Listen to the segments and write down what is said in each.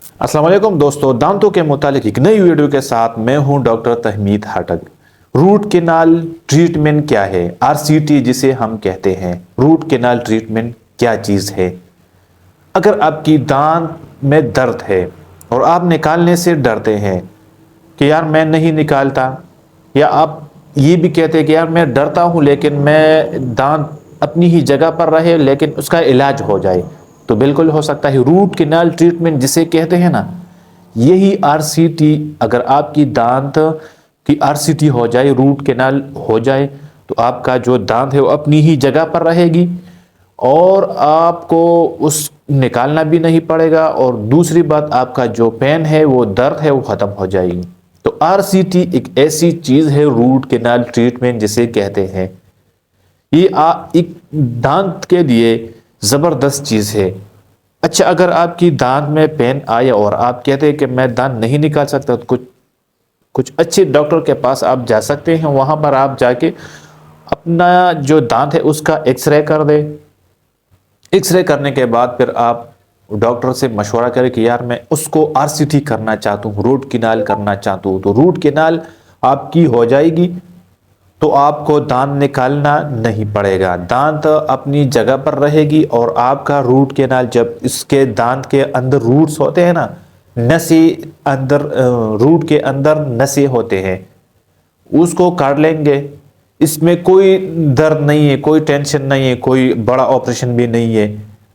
अस्सलाम वालेकुम दोस्तों, दांतों के मुतालिक एक नई वीडियो के साथ मैं हूं doctor Tahmeed Hatak. Root canal treatment क्या है, आरसीटी जिसे हम कहते हैं। रूट केनाल ट्रीटमेंट क्या चीज़ है? अगर आपकी दांत में दर्द है और आप निकालने से डरते हैं कि यार मैं नहीं निकालता, या आप ये भी कहते हैं कि यार मैं डरता हूँ लेकिन मैं दांत अपनी ही जगह पर रहे लेकिन उसका इलाज हो जाए, तो बिल्कुल हो सकता है। रूट केनाल ट्रीटमेंट जिसे कहते हैं ना, यही आरसीटी, अगर आपकी दांत की आरसीटी हो जाए, रूट केनाल हो जाए, तो आपका जो दांत है वो अपनी ही जगह पर रहेगी और आपको उस निकालना भी नहीं पड़ेगा। और दूसरी बात, आपका जो पेन है, वो दर्द है, वो ख़त्म हो जाएगी। तो आरसीटी एक ऐसी चीज़ है, रूट केनाल ट्रीटमेंट जिसे कहते हैं, ये एक दांत के लिए ज़बरदस्त चीज़ है। अच्छा, अगर आपकी दांत में पेन आए और आप कहते हैं कि मैं दांत नहीं निकाल सकता, तो कुछ अच्छे डॉक्टर के पास आप जा सकते हैं। वहाँ पर आप जाके अपना जो दांत है उसका एक्सरे कर दें। एक्सरे करने के बाद फिर आप डॉक्टर से मशवरा करें कि यार मैं उसको आरसीटी करना चाहता हूँ, रूट केनाल करना चाहता हूँ। तो रूट केनाल आपकी हो जाएगी तो आपको दांत निकालना नहीं पड़ेगा, दांत अपनी जगह पर रहेगी। और आपका रूट केनाल, जब इसके दांत के अंदर रूट्स होते हैं ना, नसें अंदर, रूट के अंदर नसें होते हैं, उसको काट लेंगे। इसमें कोई दर्द नहीं है, कोई टेंशन नहीं है, कोई बड़ा ऑपरेशन भी नहीं है।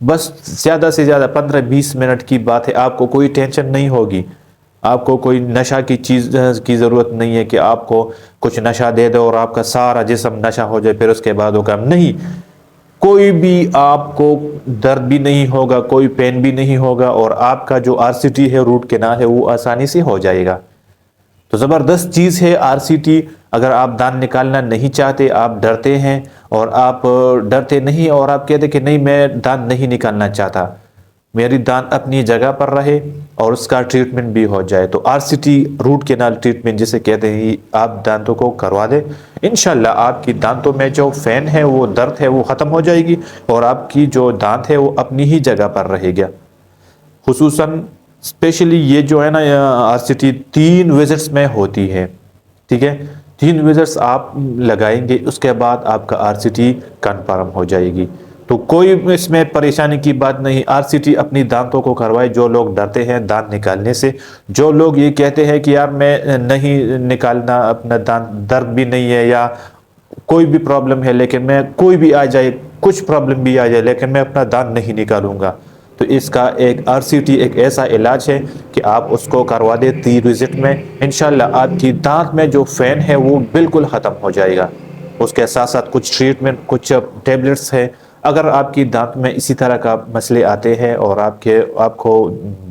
बस ज़्यादा से ज़्यादा 15-20 मिनट की बात है, आपको कोई टेंशन नहीं होगी। आपको कोई नशा की चीज़ की ज़रूरत नहीं है कि आपको कुछ नशा दे दो और आपका सारा जिस्म नशा हो जाए फिर उसके बाद वो काम नहीं। कोई भी आपको दर्द भी नहीं होगा, कोई पेन भी नहीं होगा, और आपका जो आरसीटी है, रूट केनाल है, वो आसानी से हो जाएगा। तो ज़बरदस्त चीज़ है आरसीटी। अगर आप दांत निकालना नहीं चाहते, आप डरते हैं और आप डरते नहीं और आप कहते कि नहीं मैं दांत नहीं निकालना चाहता, मेरी दांत अपनी जगह पर रहे और उसका ट्रीटमेंट भी हो जाए, तो आरसीटी रूट केनाल ट्रीटमेंट जिसे कहते हैं, आप दांतों को करवा दें। इंशाल्लाह आपकी दांतों में जो फैन है, वो दर्द है, वो ख़त्म हो जाएगी और आपकी जो दांत है वो अपनी ही जगह पर रहेगा। खुसूसन स्पेशली ये जो है ना, आरसीटी 3 विजिट्स में होती है। ठीक है, 3 विजिट्स आप लगाएंगे, उसके बाद आपका आरसीटी कन्फर्म हो जाएगी। तो कोई इसमें परेशानी की बात नहीं। आरसीटी अपनी दांतों को करवाए, जो लोग डरते हैं दांत निकालने से, जो लोग ये कहते हैं कि यार मैं नहीं निकालना अपना दांत, दर्द भी नहीं है या कोई भी प्रॉब्लम है, लेकिन मैं कोई भी आ जाए, कुछ प्रॉब्लम भी आ जाए, लेकिन मैं अपना दांत नहीं निकालूंगा, तो इसका एक आरसीटी एक ऐसा इलाज है कि आप उसको करवा दें 3 विजिट में। इंशाल्लाह आपकी दांत में जो फैन है वो बिल्कुल ख़त्म हो जाएगा। उसके साथ साथ कुछ ट्रीटमेंट, कुछ टेबलेट्स है। अगर आपकी दांत में इसी तरह का मसले आते हैं और आपको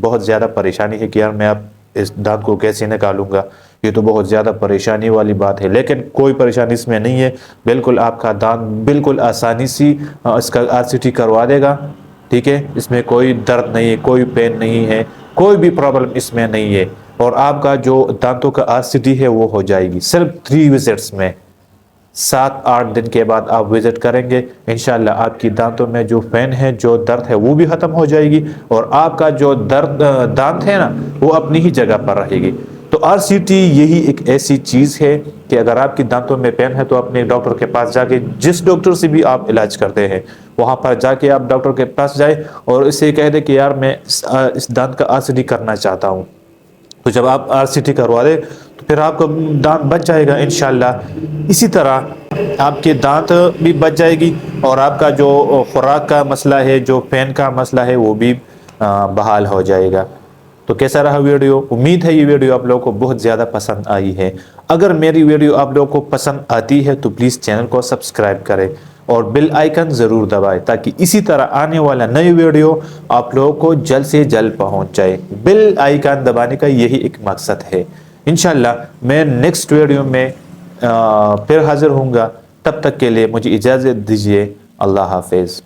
बहुत ज़्यादा परेशानी है कि यार मैं अब इस दांत को कैसे निकालूंगा, ये तो बहुत ज़्यादा परेशानी वाली बात है, लेकिन कोई परेशानी इसमें नहीं है। बिल्कुल आपका दांत बिल्कुल आसानी से इसका आरसीटी करवा देगा। ठीक है, इसमें कोई दर्द नहीं है, कोई पेन नहीं है, कोई भी प्रॉब्लम इसमें नहीं है, और आपका जो दांतों का आरसीटी है वो हो जाएगी सिर्फ 3 विजिट्स में। 7-8 दिन के बाद आप विजिट करेंगे, इंशाल्लाह आपकी दांतों में जो पेन है, जो दर्द है, वो भी ख़त्म हो जाएगी और आपका जो दांत है ना, वो अपनी ही जगह पर रहेगी। तो आरसीटी यही एक ऐसी चीज़ है कि अगर आपकी दांतों में पेन है तो अपने डॉक्टर के पास जाके, जिस डॉक्टर से भी आप इलाज करते हैं, वहाँ पर जाके आप डॉक्टर के पास जाए और इसे कह दे कि यार मैं इस दांत का आरसीटी करना चाहता हूँ। तो जब आप आरसीटी करवा दे तो फिर आपका दांत बच जाएगा इंशाल्लाह। इसी तरह आपके दांत भी बच जाएगी और आपका जो खुराक का मसला है, जो पेन का मसला है, वो भी बहाल हो जाएगा। तो कैसा रहा वीडियो? उम्मीद है ये वीडियो आप लोगों को बहुत ज़्यादा पसंद आई है। अगर मेरी वीडियो आप लोगों को पसंद आती है तो प्लीज़ चैनल को सब्सक्राइब करें और बेल आइकन ज़रूर दबाएं, ताकि इसी तरह आने वाला नई वीडियो आप लोगों को जल्द से जल्द पहुंच जाए। बेल आइकन दबाने का यही एक मकसद है। इंशाल्लाह मैं नेक्स्ट वीडियो में फिर हाजिर होऊंगा। तब तक के लिए मुझे इजाज़त दीजिए। अल्लाह हाफिज़।